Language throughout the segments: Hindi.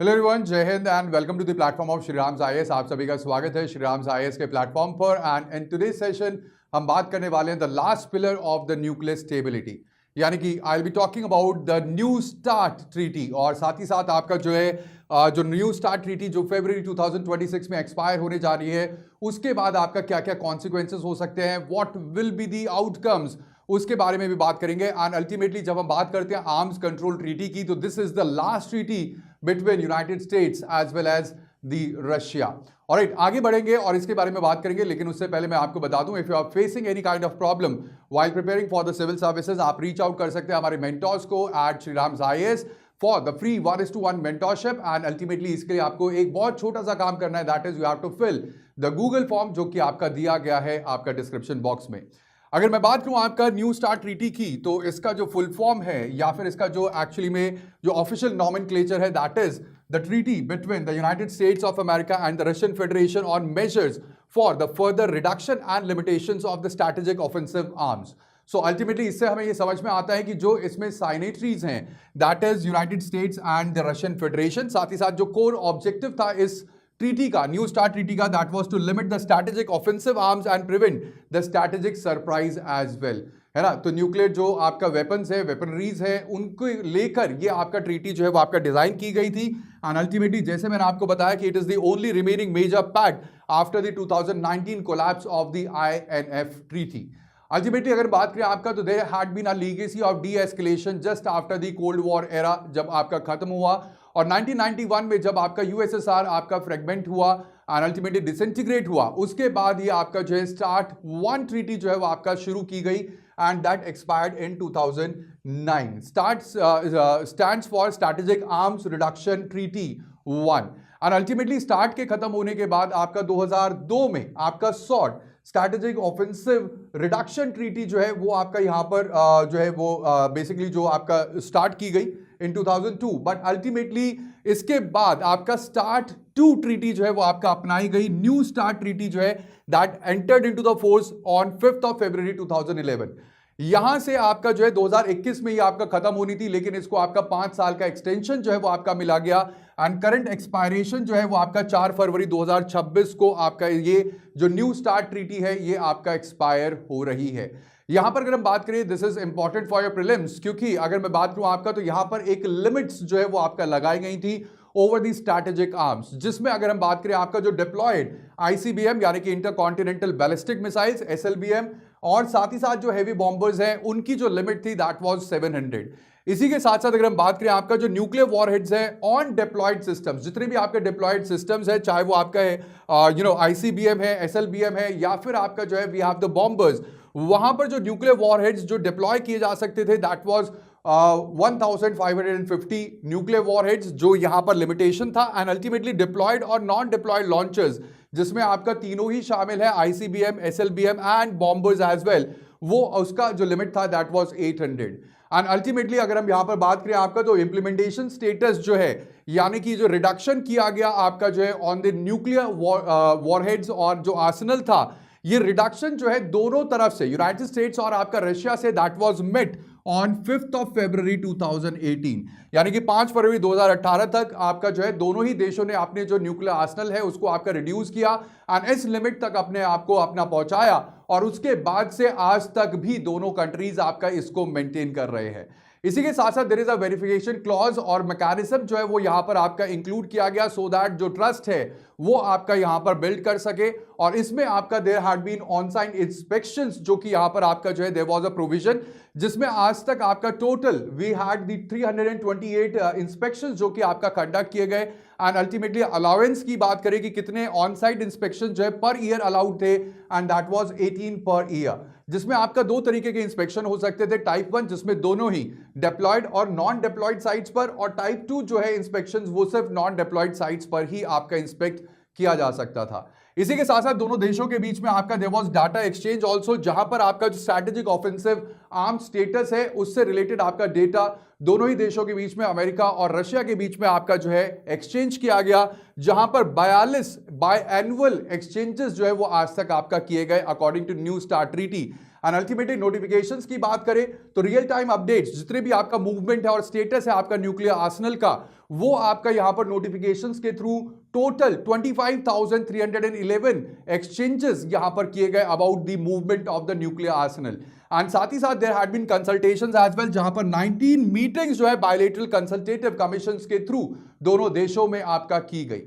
हेलो एवरीवन, जय हिंद and welcome to the platform of Shriram IAS. आप सभी का स्वागत है श्रीराम आईएएस के प्लेटफॉर्म पर। एंड इन टुडे सेशन हम बात करने वाले हैं the last pillar of the nuclear stability, यानी कि I will be talking about the New START treaty. और साथ ही साथ आपका जो है जो न्यू स्टार्ट ट्रीटी जो फरवरी 2026 में एक्सपायर होने जा रही है, उसके बाद आपका क्या क्या कॉन्सिक्वेंसेस हो सकते हैं, what will be the outcomes, उसके बारे में भी बात करेंगे। एंड अल्टीमेटली जब हम बात करते हैं आर्म्स कंट्रोल ट्रीटी की, तो this is the last treaty between United States as well as the Russia. Alright, आगे बढ़ेंगे और इसके बारे में बात करेंगे, लेकिन उससे पहले मैं आपको बता दूं, if you are facing any kind of problem while preparing for the civil services, आप रीच आउट कर सकते हैं हमारे मेंटोर्स को at Shriram IAS for the free 1:1 mentorship. And ultimately इसके लिए आपको एक बहुत छोटा सा काम करना है, that is you have to fill the Google form जो कि आपका दिया गया है आपका डिस्क्रिप्शन बॉक्स में। अगर मैं बात करूं आपका न्यू स्टार्ट ट्रीटी की, तो इसका जो फुल फॉर्म है या फिर इसका जो एक्चुअली में जो ऑफिशियल नॉमेनक्लेचर है, that is the treaty between the United States of America and the Russian federation on measures for the further reduction and limitations of the strategic offensive arms. So ultimately इससे हमें ये समझ में आता है कि जो इसमें साइनेटरीज हैं, that is United states and the Russian federation. साथ ही साथ जो कोर ऑब्जेक्टिव था इस ट्रीटी का, न्यू स्टार्ट ट्रीटी का, that was to limit the strategic offensive arms and prevent the strategic surprise as well, है ना। तो न्यूक्लियर जो आपका वेपन्स है, वेपनरीज है, उनको लेकर ये आपका ट्रीटी जो है वो आपका डिजाइन की गई थी। एंड अल्टीमेटली जैसे मैंने आपको बताया कि it is the only remaining major pact after the 2019 collapse of the INF treaty. Ultimately अगर बात करें आपका, तो there had been a legacy of de escalation just after the cold war era, जब आपका खत्म हुआ, और 1991 में जब आपका यूएसएसआर आपका फ्रेगमेंट हुआ एंड अल्टीमेटली डिसइंटीग्रेट हुआ, उसके बाद ये आपका जो है स्टार्ट 1 ट्रीटी जो है वो आपका शुरू की गई and that expired in 2009। Stands for strategic arms reduction treaty 1। And ultimately start के खत्म होने के बाद आपका 2002 में आपका sort strategic offensive reduction treaty जो है वो आपका यहाँ पर जो है वो बेसिकली जो आपका स्टार्ट की गई इन 2002। बट अल्टीमेटली इसके बाद आपका स्टार्ट 2 ट्रीटी जो है वो आपका अपनाई गई। न्यू स्टार्ट ट्रीटी जो है that entered into the force on 5th of February 2011। यहां से आपका जो है 2021 में ये आपका खत्म होनी थी, लेकिन इसको आपका 5 साल का एक्सटेंशन जो है वो आपका मिला गया एंड करंट एक्सपायरेशन जो है वो आपका 4 फरवरी 2026 को आपका ये जो न्यू स्टार्ट ट्रीटी है ये आपका एक्सपायर हो रही है। यहां पर अगर हम बात करें, this is important for your prelims, क्योंकि अगर मैं बात करूं आपका, तो यहां पर एक लिमिट्स जो है वो आपका लगाई गई थी ओवर दी स्ट्रैटेजिक आर्म्स, जिसमें अगर हम बात करें आपका जो डिप्लॉयड ICBM यानी कि इंटरकॉन्टिनेंटल बैलिस्टिक मिसाइल्स SLBM, और साथ ही साथ जो हैवी बॉम्बर्स हैं उनकी जो लिमिट थी दैट वाज 700। इसी के साथ साथ अगर हम बात करें आपका जो न्यूक्लियर वॉरहेड्स है ऑन डिप्लॉयड सिस्टम्स, जितने भी आपके डिप्लॉयड सिस्टम्स है, चाहे वो आपका है ICBM है, SLBM है, या फिर आपका जो है वी हैव द बॉम्बर्स, वहां पर जो न्यूक्लियर वॉरहेड्स जो डिप्लॉय किए जा सकते थे दैट वाज 1550 न्यूक्लियर वॉरहेड्स, जो यहां पर लिमिटेशन था। एंड अल्टीमेटली डिप्लॉयड और नॉन डिप्लॉयड लॉन्चर्स, जिसमें आपका तीनों ही शामिल है, ICBM, SLBM and bombers as well, वो उसका जो लिमिट था दैट वाज 800। एंड अल्टीमेटली अगर हम यहां पर बात करें आपका, तो इंप्लीमेंटेशन स्टेटस जो है, यानी कि जो रिडक्शन किया गया आपका जो है ऑन द न्यूक्लियर वॉरहेड्स और जो आर्सेनल था, ये रिडक्शन जो है दोनों तरफ से, यूनाइटेड स्टेट्स और आपका रशिया से, that was met on 5th of February 2018, यानी कि 5 फरवरी 2018 तक आपका जो है दोनों ही देशों ने अपने जो न्यूक्लियर आर्सेनल है उसको आपका रिड्यूस किया एंड इस लिमिट तक अपने आप को अपना पहुंचाया, और उसके बाद से आज तक भी दोनों कंट्रीज आपका इसको मेंटेन कर रहे हैं। इसी के साथ साथ there is a verification clause और मैकेनिज्म जो है वो यहां पर आपका इंक्लूड किया गया, सो दैट जो ट्रस्ट है वो आपका यहां पर बिल्ड कर सके। और इसमें आपका there had been on site inspections, जो कि यहां पर आपका जो है देयर वाज अ प्रोविजन, जिसमें आज तक आपका total we had the 328 inspections जो कि आपका कंडक्ट किए गए। एंड अल्टीमेटली अलाउंस की बात करें कि कितने ऑन साइट इंस्पेक्शन जो है पर ईयर अलाउड थे, and that was 18 per year, जिसमें आपका 2 तरीके के इंस्पेक्शन हो सकते थे, टाइप 1 जिसमें दोनों ही डिप्लॉयड और नॉन डिप्लॉयड साइट्स पर, और टाइप 2 जो है इंस्पेक्शंस वो सिर्फ नॉन डिप्लॉयड साइट्स पर ही आपका इंस्पेक्ट किया जा सकता था। इसी के साथ साथ दोनों देशों के बीच में आपका there was data exchange also, जहां पर आपका जो स्ट्रैटेजिक ऑफेंसिव आर्म स्टेटस है उससे रिलेटेड आपका डेटा दोनों ही देशों के बीच में, अमेरिका और रशिया के बीच में आपका जो है एक्सचेंज किया गया, जहां पर 42 बायएनुअल एक्सचेंजेस जो है वो आज तक आपका किए गए according to New START treaty. And ultimately notifications की बात करें तो रियल टाइम अपडेट्स जितने भी आपका मूवमेंट है और स्टेटस है आपका न्यूक्लियर आर्सेनल का, वो आपका यहां पर नोटिफिकेशंस के थ्रू टोटल 25,311 एक्सचेंजेस यहां पर किए गए about the movement of the nuclear arsenal. And साथ ही साथ there had been consultations as well, जहां पर 19 मीटिंग्स जो है बायलैटरल कंसल्टेटिव कमीशंस के थ्रू दोनों देशों में आपका की गई।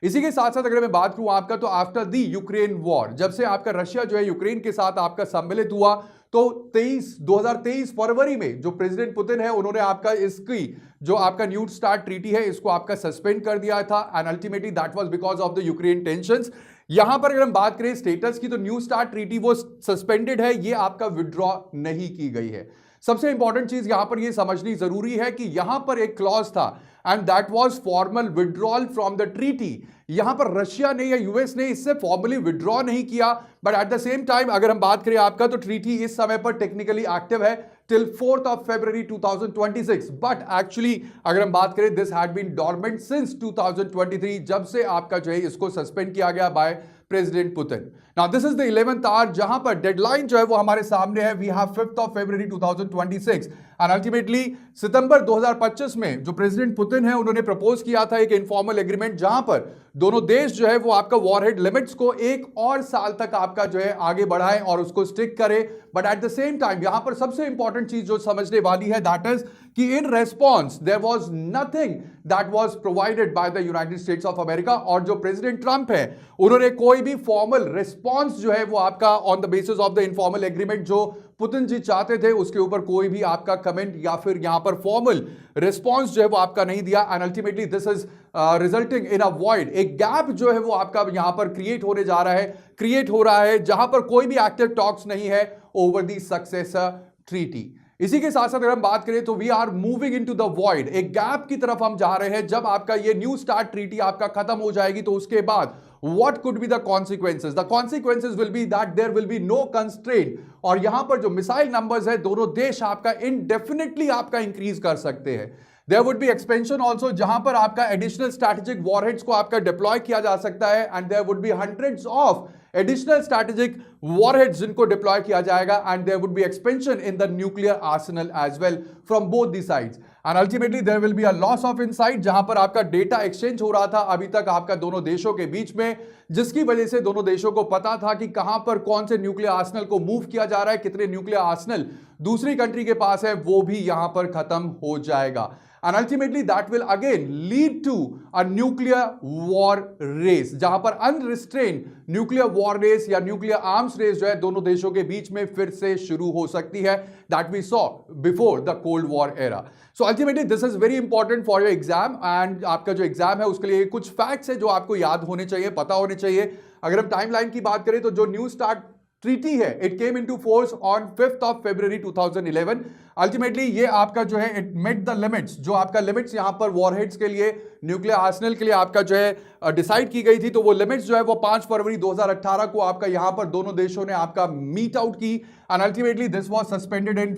इसी के साथ साथ अगर मैं बात करूं आपका, तो आफ्टर द यूक्रेन वॉर, जब से आपका रशिया जो है यूक्रेन के साथ आपका सम्मिलित हुआ, तो 2023 फरवरी में जो प्रेसिडेंट पुतिन है उन्होंने आपका इसकी जो आपका न्यू स्टार्ट ट्रीटी है इसको आपका सस्पेंड कर दिया था। And ultimately that was because of the Ukraine tensions. यहां पर अगर हम बात करें स्टेटस की, तो न्यू स्टार्ट ट्रीटी वो सस्पेंडेड है, ये आपका विड्रॉ नहीं की गई है। सबसे इंपॉर्टेंट चीज यहां पर यह समझनी जरूरी है कि यहां पर एक क्लॉज था and that was formal withdrawal from the treaty. यहां पर रशिया ने या यूएस ने इससे फॉर्मली विड्रॉ नहीं किया, but at the same time अगर हम बात करें आपका, तो ट्रीटी इस समय पर टेक्निकली एक्टिव है till 4th of February 2026, but actually अगर हम बात करें this had been dormant since 2023, जब से आपका जो है इसको सस्पेंड किया गया by president Putin. Now this is the 11th hour, जहां पर डेडलाइन जो है वो हमारे सामने है, we have 5th of February 2026 and ultimately सितंबर 2025 में जो प्रेसिडेंट पुतिन है उन्होंने प्रपोज किया था एक इनफॉर्मल एग्रीमेंट, जहां पर दोनों देश जो है वो आपका वॉरहेड लिमिट्स को 1 और साल तक आपका जो है आगे बढ़ाएं और उसको स्टिक करें। But at the same time यहां पर सबसे इंपॉर्टेंट चीज जो समझने वाली है दैट इज कि in response there was nothing that was provided by the United States of America, और जो प्रेसिडेंट ट्रंप है उन्होंने कोई भी फॉर्मल रिस्पॉन्स जो है वो आपका on the basis of the informal agreement जो पुतिन जी चाहते थे उसके ऊपर कोई भी आपका कमेंट या फिर यहां पर फॉर्मल रिस्पॉन्स जो है वो आपका नहीं दिया। And ultimately this is resulting in a void, एक गैप जो है वो आपका यहां पर क्रिएट हो रहा है जहां पर कोई भी एक्टिव टॉक्स नहीं है ओवर द सक्सेसर ट्रीटी। इसी के साथ साथ अगर हम बात करें तो we are moving into the void, एक गैप की तरफ हम जा रहे हैं। जब आपका ये न्यू स्टार्ट ट्रीटी आपका खत्म हो जाएगी तो उसके बाद what could be the consequences? The consequences will be that there will be no constraint, और यहां पर जो मिसाइल नंबर्स है दोनों देश आपका indefinitely आपका इंक्रीज कर सकते हैं। There would be expansion also, जहां पर आपका एडिशनल स्ट्रैटेजिक वॉरहेड्स को आपका डिप्लॉय किया जा सकता है, and there would be hundreds of additional strategic warheads जिनको डिप्लॉय किया जाएगा, and there would be expansion in the nuclear arsenal as well from both the sides. And ultimately there will be a loss of insight, जहां पर आपका डेटा एक्सचेंज हो रहा था अभी तक आपका दोनों देशों के बीच में, जिसकी वजह से दोनों देशों को पता था कि कहां पर कौन से न्यूक्लियर आर्सेनल को मूव किया जा रहा है, कितने न्यूक्लियर आर्सेनल दूसरी कंट्री के पास है, वो भी यहां पर खत्म हो जाएगा। And ultimately that will again lead to a nuclear war race, जहां पर unrestrained nuclear war race या nuclear arms race जो है दोनों देशों के बीच में फिर से शुरू हो सकती है, that we saw before the Cold War era. So ultimately this is very important for your exam, and आपका जो एग्जाम है उसके लिए कुछ फैक्ट्स है जो आपको याद होने चाहिए, पता होने चाहिए। अगर हम टाइमलाइन की बात करें तो जो न्यू स्टार्ट ट्रीटी है it came into force on 5th of February 2011। Ultimately ये आपका जो है इट मेट द लिमिट्स, जो आपका लिमिट्स यहां पर वॉरहेड्स के लिए न्यूक्लियर आर्सेनल के लिए आपका जो है डिसाइड की गई थी, तो वो लिमिट्स जो है वो 5 फरवरी 2018 को आपका यहां पर दोनों देशों ने आपका मीट आउट की, and ultimately this was suspended in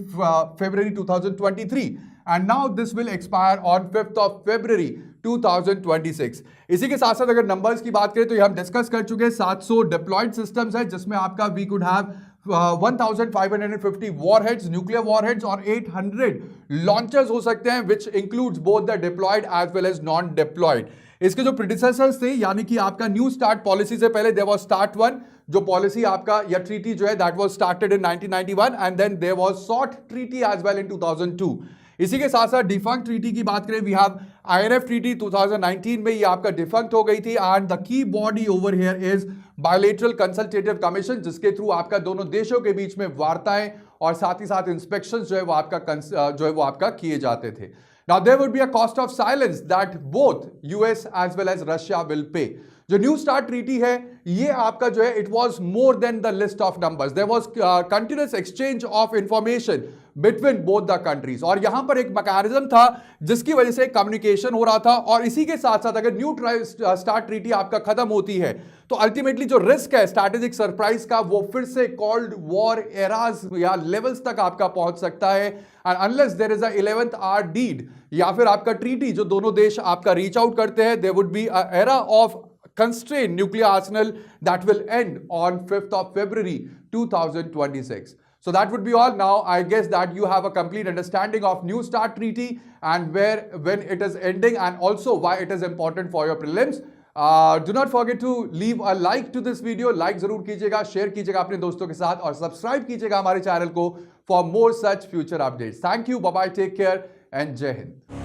February 2023 and now this will expire on 5th of February 2026। इसी के साथ साथ अगर नंबर्स की बात करें तो ये हम डिस्कस कर चुके हैं, 700 डिप्लॉयड सिस्टम्स है, जिसमें आपका we could have 1550 warheads, nuclear warheads, और 800 लॉन्चर्स हो सकते हैं, which includes both the deployed as well as non deployed. इसके जो प्रीडिसेसर्स थे, यानी कि आपका न्यू स्टार्ट पॉलिसी से पहले देयर वाज स्टार्ट 1, जो पॉलिसी आपका या ट्रीटी जो है that was started in 1991, and then there was SORT treaty as well in 2002। इसी के साथ साथ डिफंक्ट ट्रीटी की बात करें, वी हैव INF ट्रीटी 2019 में ये आपका डिफंक्ट हो गई थी, and the key body over here is bilateral consultative commission, जिसके थ्रू आपका दोनों देशों के बीच में वार्ताएं और साथ ही साथ इंस्पेक्शंस जो है वो आपका किए जाते थे। Now there would be a cost of silence that both US as well as Russia will pay. जो न्यू स्टार्ट ट्रीटी है ये आपका जो है it was more than the list of numbers, there was continuous exchange of information between both the countries, और यहां पर एक मैकेनिज्म था जिसकी वजह से कम्युनिकेशन हो रहा था। और इसी के साथ साथ अगर न्यू स्टार्ट ट्रीटी आपका खत्म होती है तो अल्टीमेटली जो रिस्क है स्ट्रैटेजिक सरप्राइज का वो फिर से कोल्ड वॉर एराज या लेवल्स तक आपका पहुंच सकता है। And unless there is a 11th hour deed या फिर आपका ट्रीटी जो दोनों देश आपका रीच आउट करते हैं, there would be a era of constrained nuclear arsenal that will end on 5th of February 2026. So that would be all. Now I guess that you have a complete understanding of New START treaty and when it is ending and also why it is important for your prelims. Do not forget to leave a like to this video. Like जरूर कीजिएगा, शेयर कीजिएगा अपने दोस्तों के साथ और सब्सक्राइब कीजिएगा हमारे चैनल को for more such future updates. Thank you, bye bye, take care and जय हिंद.